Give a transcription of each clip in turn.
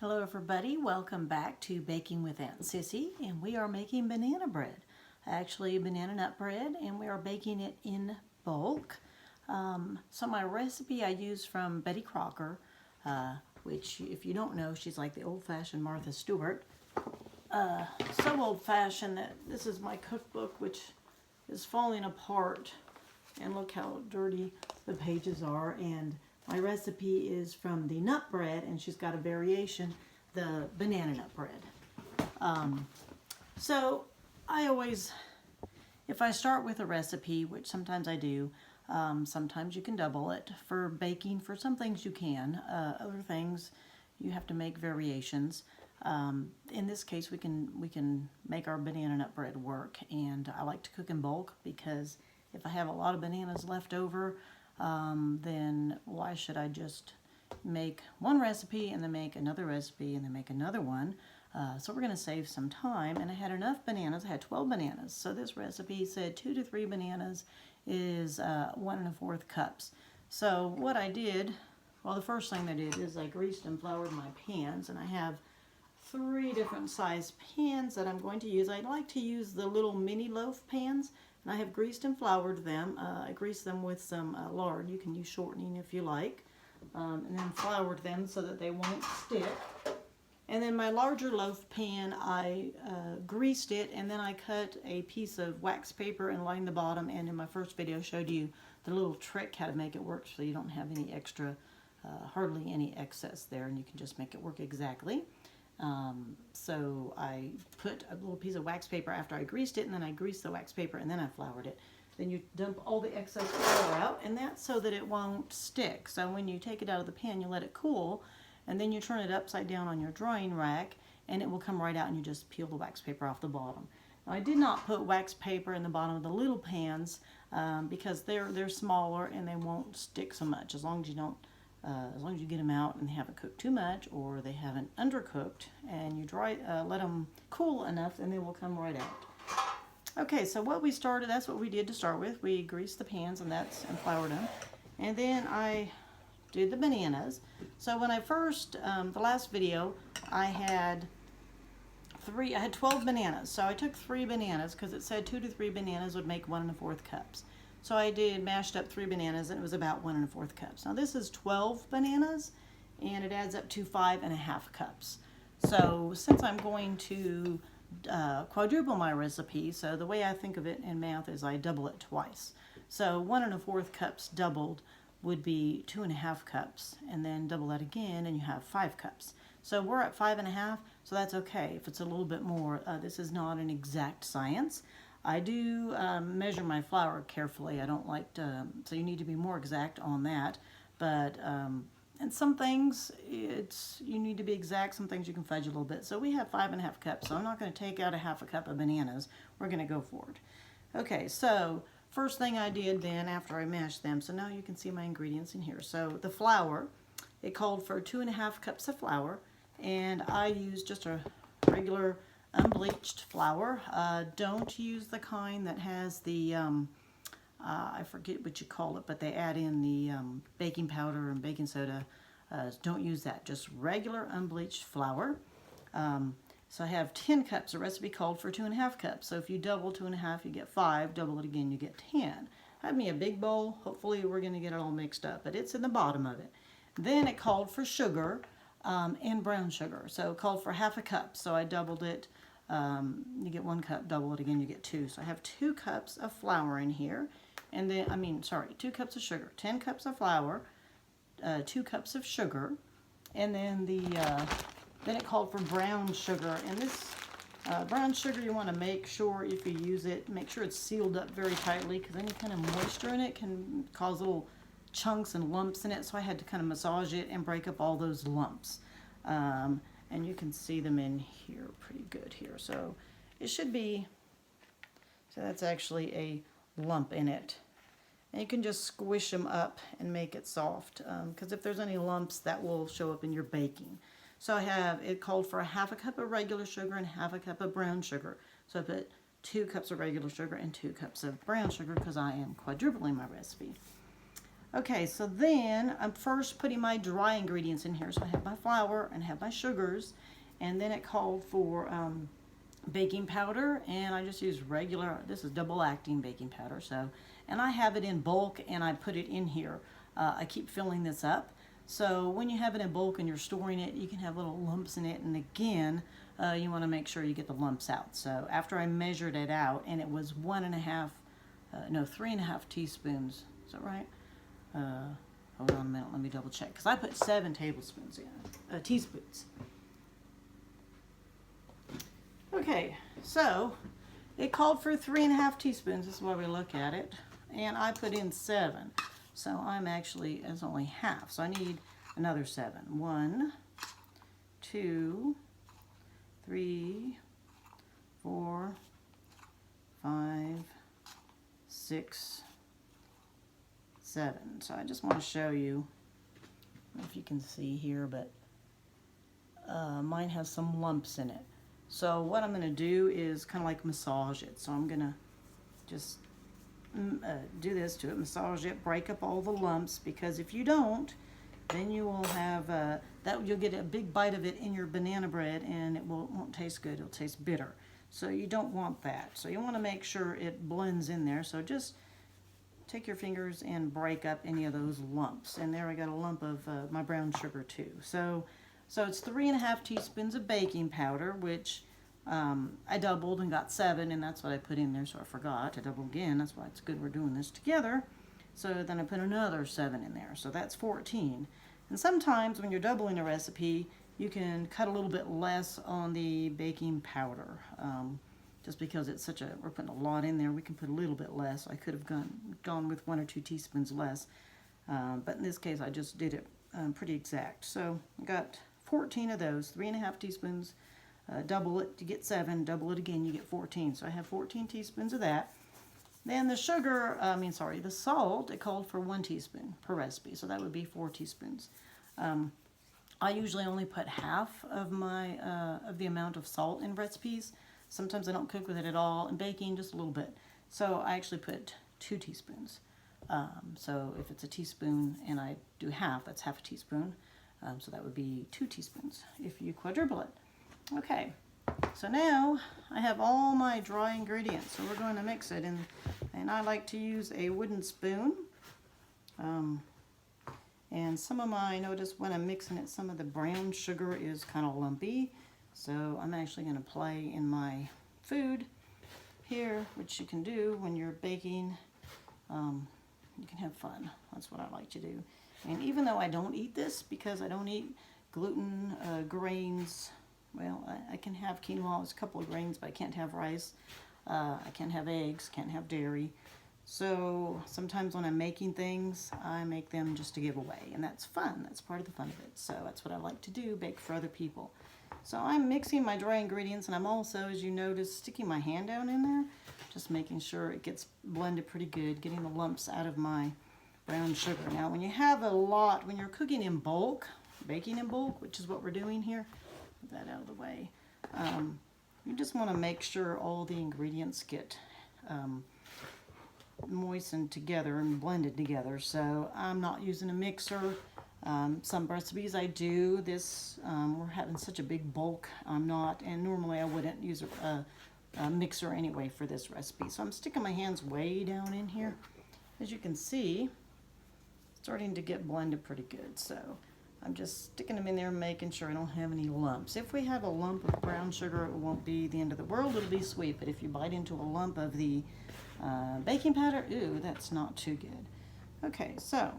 Hello everybody, welcome back to Baking with Aunt Sissy, and we are making banana bread. Actually banana nut bread, and we are baking it in bulk. So my recipe I use from Betty Crocker, which if you don't know, she's like the old-fashioned Martha Stewart. So old-fashioned that this is my cookbook, which is falling apart, and look how dirty the pages are. And my recipe is from the nut bread, and she's got a variation, the banana nut bread. So I always, if I start with a recipe, which sometimes I do, sometimes you can double it. For baking, for some things you can. Other things you have to make variations. In this case, we can make our banana nut bread work, and I like to cook in bulk because if I have a lot of bananas left over, then why should I just make one recipe and then make another recipe and then make another one? So we're going to save some time, and I had enough bananas. I had 12 bananas, so this recipe said 2 to 3 bananas is 1 1/4 cups. So what I did, well, the first thing I did is I greased and floured my pans, and I have 3 different size pans that I'm going to use. I like to use the little mini loaf pans, and I have greased and floured them. I greased them with some lard. You can use shortening if you like, and then floured them so that they won't stick. And then my larger loaf pan, I greased it, and then I cut a piece of wax paper and lined the bottom, and in my first video showed you the little trick how to make it work so you don't have any extra, hardly any excess there, and you can just make it work exactly. So I put a little piece of wax paper after I greased it, and then I greased the wax paper, and then I floured it. Then you dump all the excess flour out, and that's so that it won't stick. So when you take it out of the pan, you let it cool, and then you turn it upside down on your drying rack, and it will come right out, and you just peel the wax paper off the bottom. Now, I did not put wax paper in the bottom of the little pans because they're smaller and they won't stick so much as long as you don't. As long as you get them out and they haven't cooked too much or they haven't undercooked, and you let them cool enough, and they will come right out. Okay, so that's what we did to start with. We greased the pans and floured them, and then I did the bananas. So when I first, the last video, I had 12 bananas. So I took 3 bananas because it said 2 to 3 bananas would make 1 1/4 cups. So I mashed up 3 bananas, and it was about 1 1/4 cups. Now this is 12 bananas, and it adds up to 5 1/2 cups. So since I'm going to quadruple my recipe, so the way I think of it in math is I double it twice. So 1 1/4 cups doubled would be 2 1/2 cups, and then double that again, and you have 5 cups. So we're at 5 1/2, so that's okay if it's a little bit more. This is not an exact science. I do measure my flour carefully. I don't like to, so you need to be more exact on that. But and some things you need to be exact. Some things you can fudge a little bit. So we have 5 1/2 cups. So I'm not going to take out a 1/2 cup of bananas. We're going to go for it. Okay, so first thing I did then after I mashed them. So now you can see my ingredients in here. So the flour, it called for 2 1/2 cups of flour, and I used just a regular unbleached flour. Don't use the kind that has the I forget what you call it, but they add in the baking powder and baking soda. Don't use that, just regular unbleached flour. So I have 10 cups. The recipe called for 2 1/2 cups. So if you double 2 1/2, you get 5. Double it again, you get 10. I have me a big bowl. Hopefully we're going to get it all mixed up, but it's in the bottom of it. Then it called for sugar and brown sugar. So it called for 1/2 cup. So I doubled it. You get 1 cup, double it again, you get 2. So I have 2 cups of flour in here, and then 2 cups of sugar, 10 cups of flour, 2 cups of sugar, and then then it called for brown sugar. And this brown sugar, you want to make sure if you use it, make sure it's sealed up very tightly, because any kind of moisture in it can cause little chunks and lumps in it. So I had to kind of massage it and break up all those lumps. And you can see them in here pretty good here. So it should be, so that's actually a lump in it. And you can just squish them up and make it soft, because if there's any lumps, that will show up in your baking. So it called for 1/2 cup of regular sugar and 1/2 cup of brown sugar. So I put 2 cups of regular sugar and 2 cups of brown sugar because I am quadrupling my recipe. Okay, so then I'm first putting my dry ingredients in here. So I have my flour and have my sugars, and then it called for baking powder, and I just use regular, this is double acting baking powder, so, and I have it in bulk and I put it in here. I keep filling this up. So when you have it in bulk and you're storing it, you can have little lumps in it, and again, you want to make sure you get the lumps out. So after I measured it out, and it was 3.5 teaspoons, is that right? Hold on a minute, let me double check, because I put 7 tablespoons in, teaspoons. Okay, so it called for 3.5 teaspoons, this is why we look at it, and I put in 7. So I'm actually, it's only half, so I need another 7. 1, 2, 3, 4, 5, 6, 7. So I just want to show you, I don't know if you can see here, but mine has some lumps in it. So what I'm going to do is kind of like massage it. So I'm going to just do this to it, massage it, break up all the lumps, because if you don't, then you will have you'll get a big bite of it in your banana bread, and it won't taste good. It'll taste bitter. So you don't want that. So you want to make sure it blends in there. So just take your fingers and break up any of those lumps. And there I got a lump of my brown sugar too. So it's 3.5 teaspoons of baking powder, which I doubled and got 7, and that's what I put in there, so I forgot to double again. That's why it's good we're doing this together. So then I put another 7 in there, so that's 14. And sometimes when you're doubling a recipe, you can cut a little bit less on the baking powder. Just because it's we're putting a lot in there, we can put a little bit less. I could have gone with 1 or 2 teaspoons less, but in this case I just did it pretty exact. So I got 14 of those, 3.5 teaspoons. Double it to get 7, double it again, you get 14. So I have 14 teaspoons of that. Then the the salt, it called for 1 teaspoon per recipe, so that would be 4 teaspoons. I usually only put half of the amount of salt in recipes. Sometimes I don't cook with it at all, and baking just a little bit. So I actually put 2 teaspoons. So if it's a teaspoon and I do half, that's half a teaspoon. So that would be 2 teaspoons if you quadruple it. Okay, so now I have all my dry ingredients, so we're going to mix it, and I like to use a wooden spoon. And notice when I'm mixing it, some of the brown sugar is kind of lumpy, so I'm actually going to play in my food here, which you can do when you're baking. You can have fun. That's what I like to do. And even though I don't eat this, because I don't eat gluten, grains, well, I can have quinoa, it's a couple of grains, but I can't have rice. I can't have eggs, can't have dairy. So sometimes when I'm making things, I make them just to give away, and that's fun. That's part of the fun of it. So that's what I like to do, bake for other people. So I'm mixing my dry ingredients, and I'm also, as you notice, sticking my hand down in there, just making sure it gets blended pretty good, getting the lumps out of my brown sugar. Now, when you have when you're cooking in bulk, baking in bulk, which is what we're doing here, put that out of the way, you just want to make sure all the ingredients get moistened together and blended together. So I'm not using a mixer. Some recipes I do this. We're having such a big bulk. I'm not, and normally I wouldn't use a mixer anyway for this recipe. So I'm sticking my hands way down in here. As you can see, starting to get blended pretty good. So I'm just sticking them in there, making sure I don't have any lumps. If we have a lump of brown sugar, it won't be the end of the world. It'll be sweet. But if you bite into a lump of the baking powder, ooh, that's not too good. Okay, so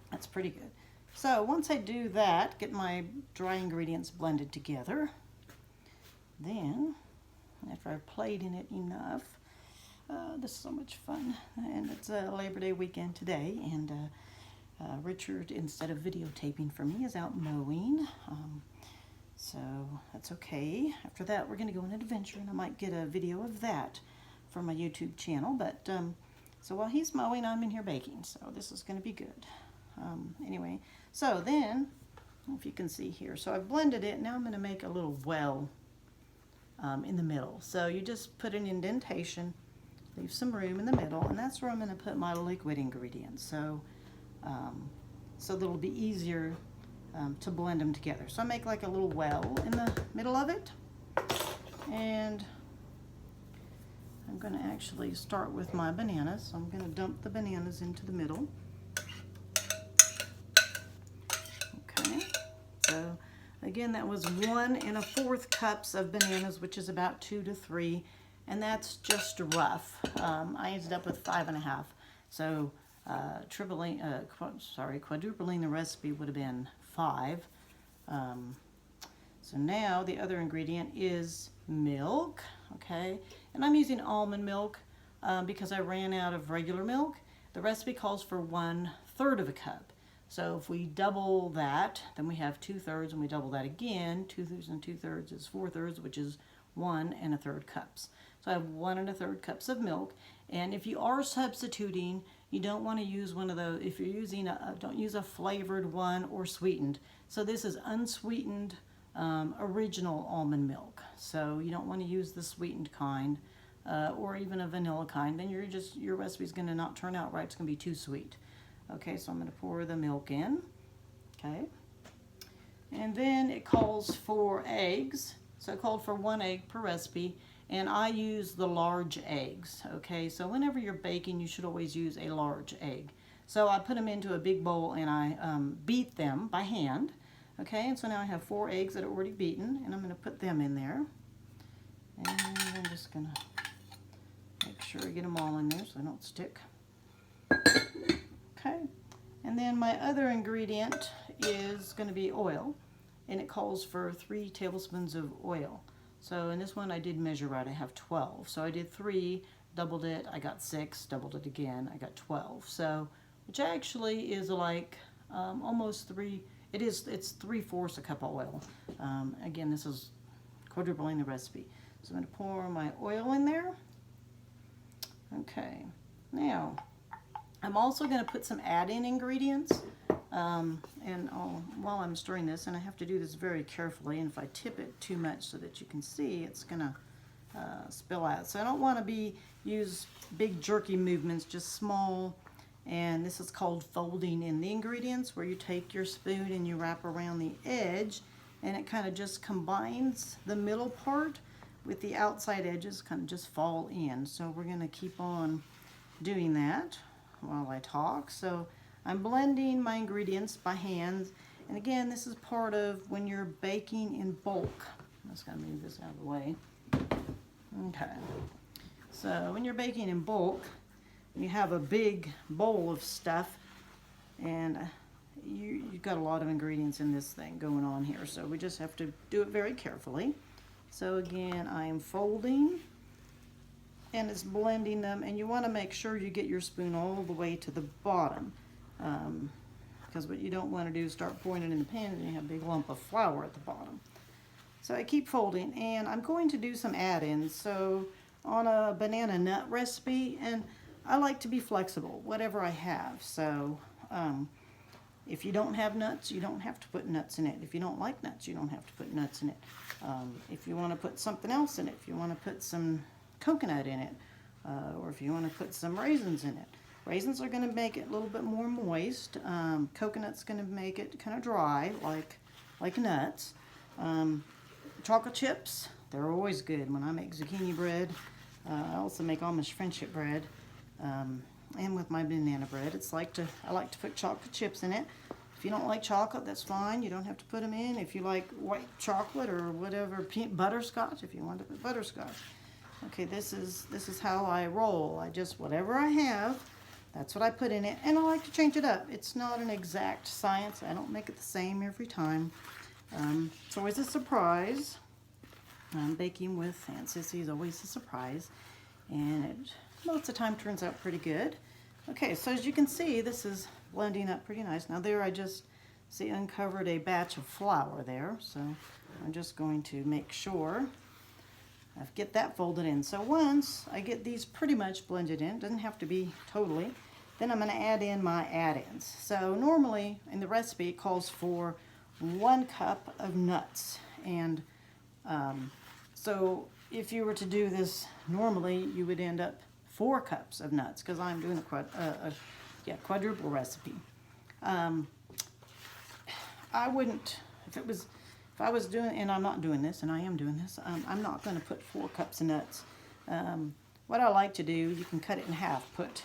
that's pretty good. So once I do that, get my dry ingredients blended together, then after I've played in it enough, this is so much fun, and it's a Labor Day weekend today, and Richard, instead of videotaping for me, is out mowing, so that's okay. After that, we're going to go on an adventure, and I might get a video of that for my YouTube channel, but so while he's mowing, I'm in here baking, so this is going to be good. Anyway, so then, if you can see here, so I've blended it. Now I'm going to make a little well in the middle. So you just put an indentation, leave some room in the middle, and that's where I'm going to put my liquid ingredients. So so that it'll be easier to blend them together. So I make like a little well in the middle of it, and I'm going to actually start with my bananas. So I'm going to dump the bananas into the middle. Okay, so again, that was 1 1/4 cups of bananas, which is about 2 to 3, and that's just rough. I ended up with 5 1/2. So quadrupling the recipe would have been 5. So now the other ingredient is milk, okay? And I'm using almond milk because I ran out of regular milk. The recipe calls for 1/3 of a cup. So if we double that, then we have 2/3, and we double that again. 2/3 and 2/3 is 4/3, which is 1 1/3 cups. So I have 1 1/3 cups of milk. And if you are substituting, you don't want to use one of those. If you're using don't use a flavored one or sweetened. So this is unsweetened original almond milk. So you don't want to use the sweetened kind or even a vanilla kind. Then your recipe is going to not turn out right. It's going to be too sweet. Okay, so I'm going to pour the milk in. Okay, and then it calls for eggs. So it called for 1 egg per recipe, and I use the large eggs. Okay, so whenever you're baking, you should always use a large egg. So I put them into a big bowl and I beat them by hand. Okay, and so now I have 4 eggs that are already beaten, and I'm going to put them in there. And I'm just going to make sure I get them all in there so they don't stick. Okay, and then my other ingredient is going to be oil, and it calls for 3 tablespoons of oil. So in this one I did measure right, I have 12. So I did 3, doubled it, I got 6, doubled it again, I got 12. So, which actually is like almost 3, it's 3/4 a cup of oil. Again, this is quadrupling the recipe. So I'm going to pour my oil in there. Okay, now I'm also going to put some add-in ingredients, while I'm stirring this, and I have to do this very carefully, and if I tip it too much so that you can see, it's going to spill out. So I don't want to use big jerky movements, just small, and this is called folding in the ingredients, where you take your spoon and you wrap around the edge, and it kind of just combines the middle part with the outside edges, kind of just fall in. So we're going to keep on doing that while I talk. So I'm blending my ingredients by hand, and again, this is part of when you're baking in bulk. I'm just going to move this out of the way. Okay, so when you're baking in bulk, you have a big bowl of stuff, and you've got a lot of ingredients in this thing going on here, so we just have to do it very carefully. So again, I am folding, and it's blending them, and you want to make sure you get your spoon all the way to the bottom, because what you don't want to do is start pouring it in the pan and you have a big lump of flour at the bottom. So I keep folding, and I'm going to do some add-ins. So on a banana nut recipe, and I like to be flexible, whatever I have. So if you don't have nuts, you don't have to put nuts in it. If you don't like nuts, you don't have to put nuts in it. If you want to put something else in it, if you want to put some coconut in it, or if you want to put some raisins in it. Raisins are going to make it a little bit more moist. Coconut's going to make it kind of dry, like nuts. Chocolate chips, they're always good when I make zucchini bread. I also make Amish friendship bread, and with my banana bread, I like to put chocolate chips in it. If you don't like chocolate, that's fine. You don't have to put them in. If you like white chocolate or whatever, butterscotch, if you want to put butterscotch. Okay, this is how I roll. I just, whatever I have, that's what I put in it, and I like to change it up. It's not an exact science. I don't make it the same every time. It's always a surprise. Baking with Aunt Sissy is always a surprise, and it most of the time turns out pretty good. Okay, so as you can see, this is blending up pretty nice. Now there I just uncovered a batch of flour there, so I'm just going to make sure I get that folded in. So once I get these pretty much blended in, doesn't have to be totally, then I'm going to add in my add-ins. So normally in the recipe it calls for 1 cup of nuts, and so if you were to do this normally, you would end up 4 cups of nuts, because I'm doing a quadruple recipe. I wouldn't, if I was doing, and I'm not doing this, and I am doing this, I'm not going to put 4 cups of nuts. What I like to do, you can cut it in half. Put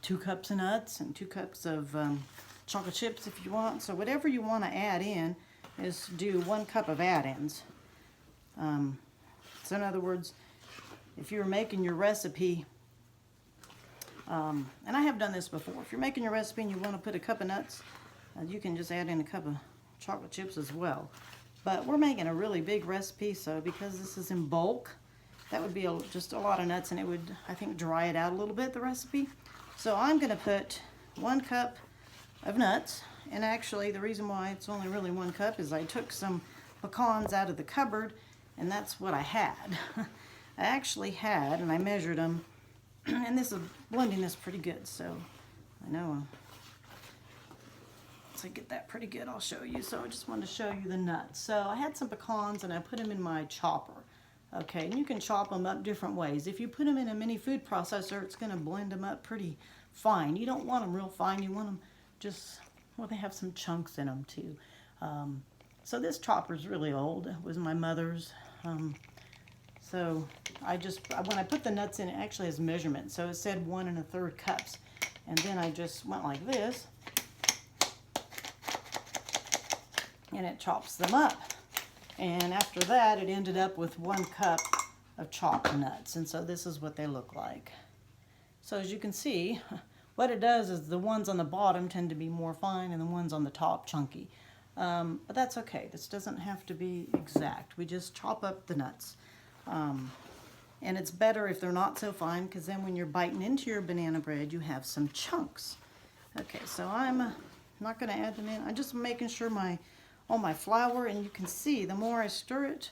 2 cups of nuts and 2 cups of chocolate chips if you want. So whatever you want to add in is do 1 cup of add-ins. So in other words, if you're making your recipe, and I have done this before, if you're making your recipe and you want to put a cup of nuts, you can just add in a cup of chocolate chips as well. But we're making a really big recipe, so because this is in bulk, that would be just a lot of nuts, and it would, I think, dry it out a little bit, the recipe. So I'm going to put 1 cup of nuts, and actually the reason why it's only really 1 cup is I took some pecans out of the cupboard, and that's what I had. I actually had, and I measured them, and this is blending this pretty good, so I know once I get that pretty good, I'll show you. So I just wanted to show you the nuts. So I had some pecans, and I put them in my chopper. Okay, and you can chop them up different ways. If you put them in a mini food processor, it's going to blend them up pretty fine. You don't want them real fine. You want them just, well, they have some chunks in them too. So this chopper's really old. It was my mother's. So when I put the nuts in, it actually has measurement. So it said 1 1/3 cups. And then I just went like this, and it chops them up. And after that, it ended up with 1 cup of chopped nuts. And so this is what they look like. So as you can see, what it does is the ones on the bottom tend to be more fine and the ones on the top chunky. But that's okay. This doesn't have to be exact. We just chop up the nuts. And it's better if they're not so fine, because then when you're biting into your banana bread, you have some chunks. Okay, so I'm not going to add them in. I'm just making sure all my flour, and you can see the more I stir it,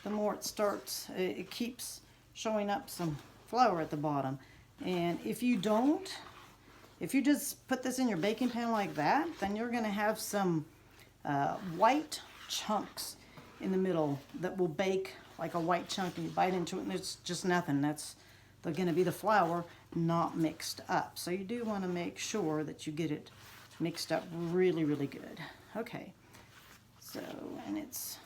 the more it keeps showing up some flour at the bottom. And if you just put this in your baking pan like that, then you're going to have some white chunks in the middle that will bake like a white chunk, and you bite into it and it's just nothing. They're going to be the flour not mixed up. So you do want to make sure that you get it mixed up really, really good. Okay. So, and it's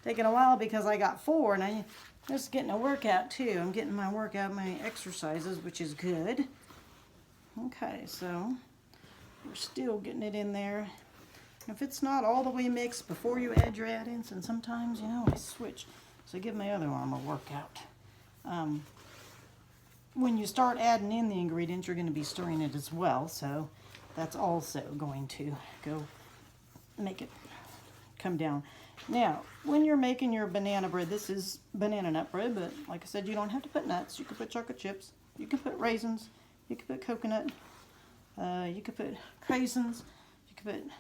taking a while because I got 4, and I'm just getting a workout too. I'm getting my workout, my exercises, which is good. Okay, so we're still getting it in there. If it's not all the way mixed before you add your add-ins, and sometimes, I switch. So I give my other arm a workout. When you start adding in the ingredients, you're going to be stirring it as well. So that's also going to go make it come down. Now, when you're making your banana bread, this is banana nut bread, but like I said, you don't have to put nuts. You can put chocolate chips. You can put raisins. You can put coconut. You could put craisins. You could put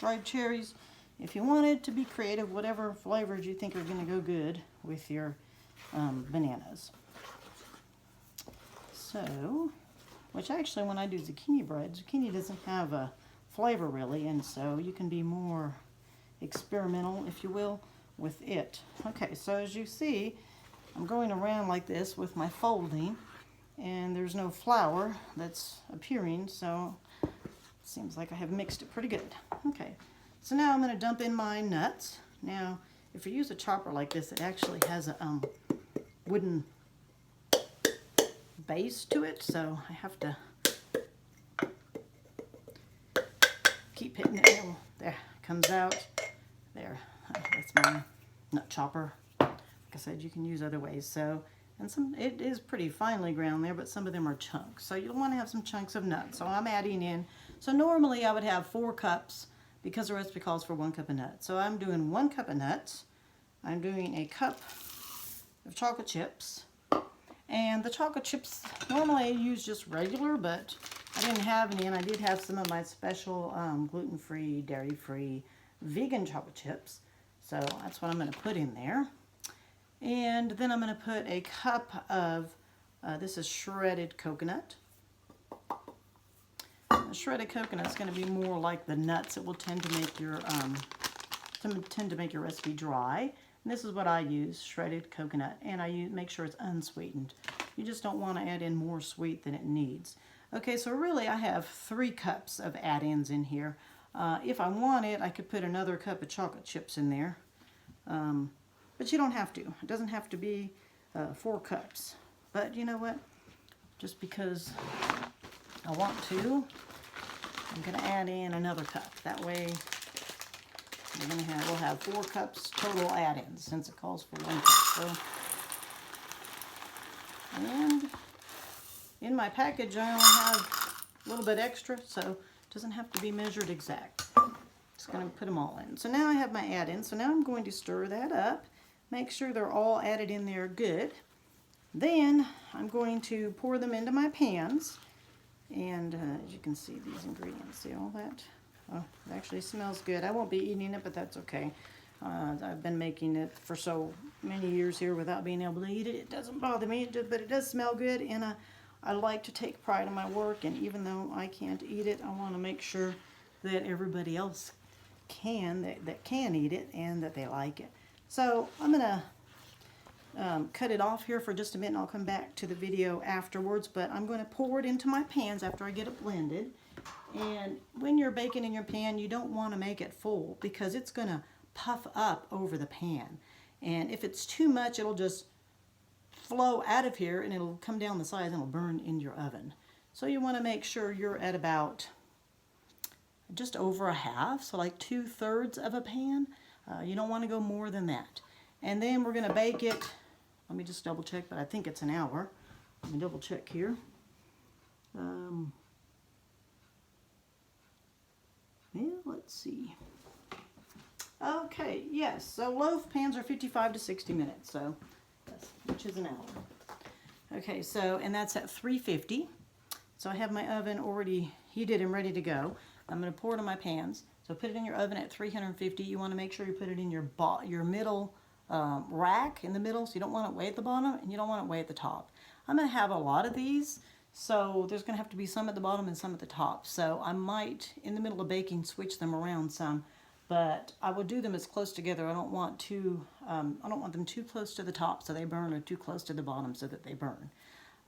dried cherries. If you wanted to be creative, whatever flavors you think are going to go good with your bananas. So, which actually when I do zucchini bread, zucchini doesn't have a flavor really, and so you can be more experimental, if you will, with it. Okay, so as you see, I'm going around like this with my folding, and there's no flour that's appearing, so it seems like I have mixed it pretty good. Okay, so now I'm going to dump in my nuts. Now, if you use a chopper like this, it actually has a wooden base to it, so I have to keep hitting it. There, it comes out. There, that's my nut chopper. Like I said, you can use other ways. So, and it is pretty finely ground there, but some of them are chunks. So you'll want to have some chunks of nuts. So I'm adding in. So normally I would have 4 cups because the recipe calls for 1 cup of nuts. So I'm doing 1 cup of nuts. I'm doing a cup of chocolate chips. And the chocolate chips, normally I use just regular, but I didn't have any, and I did have some of my special gluten-free, dairy-free, vegan chocolate chips. So that's what I'm going to put in there. And then I'm going to put a cup of, this is shredded coconut. The shredded coconut is going to be more like the nuts. It will tend to make your recipe dry. And this is what I use, shredded coconut, and make sure it's unsweetened. You just don't want to add in more sweet than it needs. Okay, so really I have 3 cups of add-ins in here. If I wanted, I could put another cup of chocolate chips in there. But you don't have to. It doesn't have to be 4 cups. But you know what? Just because I want to, I'm going to add in another cup. That way we'll have 4 cups total add-ins since it calls for 1 cup. So, and in my package I only have a little bit extra, so it doesn't have to be measured exact. Just going to put them all in. So now I have my add-in. So now I'm going to stir that up. Make sure they're all added in there good. Then I'm going to pour them into my pans. And as you can see, these ingredients, see all that? Oh, it actually smells good. I won't be eating it, but that's okay. I've been making it for so many years here without being able to eat it. It doesn't bother me, but it does smell good, and I like to take pride in my work, and even though I can't eat it, I want to make sure that everybody else can, that can eat it, and that they like it. So I'm going to cut it off here for just a minute, and I'll come back to the video afterwards, but I'm going to pour it into my pans after I get it blended. And when you're baking in your pan, you don't want to make it full because it's going to puff up over the pan. And if it's too much, it'll just flow out of here and it'll come down the sides and it'll burn in your oven. So you want to make sure you're at about just over a half, so like 2/3 of a pan. You don't want to go more than that. And then we're going to bake it, let me just double check, but I think it's an hour. Let me double check here. Yeah, let's see. Okay, yes, so loaf pans are 55 to 60 minutes, so yes, which is an hour. Okay, so, and that's at 350. So I have my oven already heated and ready to go. I'm going to pour it in my pans. So put it in your oven at 350. You want to make sure you put it in your middle rack in the middle, so you don't want it way at the bottom and you don't want it way at the top. I'm going to have a lot of these, so there's going to have to be some at the bottom and some at the top. So I might, in the middle of baking, switch them around some, but I will do them as close together. I don't want them too close to the top so they burn, or too close to the bottom so that they burn.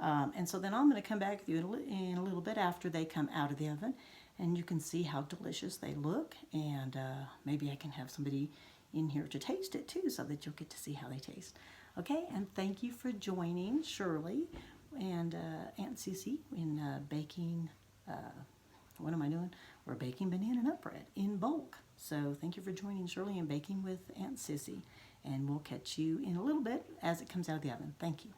And so then I'm going to come back with you in a little bit after they come out of the oven, and you can see how delicious they look, and maybe I can have somebody in here to taste it too so that you'll get to see how they taste. Okay, and thank you for joining Shirley and Aunt Sissy in baking, what am I doing? We're baking banana nut bread in bulk. So thank you for joining Shirley in Baking with Aunt Sissy, and we'll catch you in a little bit as it comes out of the oven. Thank you.